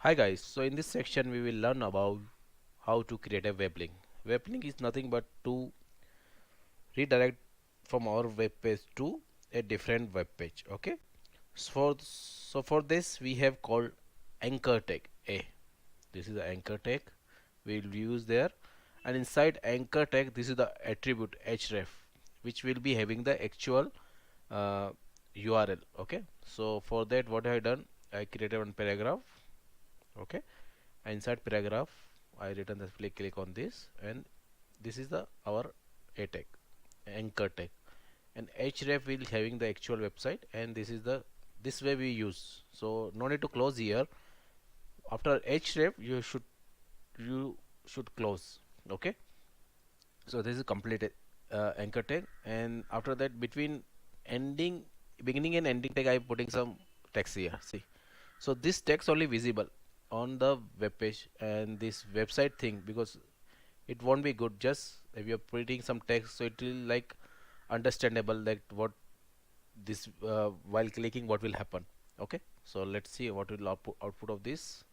Hi guys, so in this section we will learn about how to create a web link. Web link is nothing but to redirect from our web page to a different web page. Okay, so for this we have called anchor tag A. This is the anchor tag we will use there, and inside anchor tag this is the attribute href, which will be having the actual uh, URL. Okay, so for that what I have done, I created one paragraph. Okay, inside paragraph I written the click on this, and this is the our a tag, anchor tag, and href will having the actual website, and this way we use, so no need to close here. After href you should close. Okay, so this is completed anchor tag, and after that between ending beginning and ending tag I am putting some text here. See, so this text only visible on the web page and this website thing, because it won't be good just if you're putting some text, so it will like understandable like what this while clicking what will happen. Okay, so let's see what will output of this.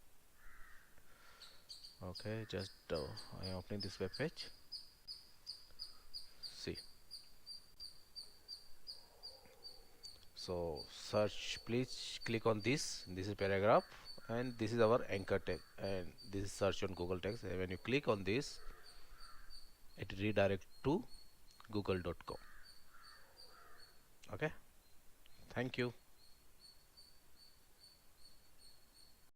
Okay, just I am opening this web page. See, so search, please click on this is paragraph, and this is our anchor tag, and this is search on Google text, and when you click on this it redirect to google.com. Okay, thank you.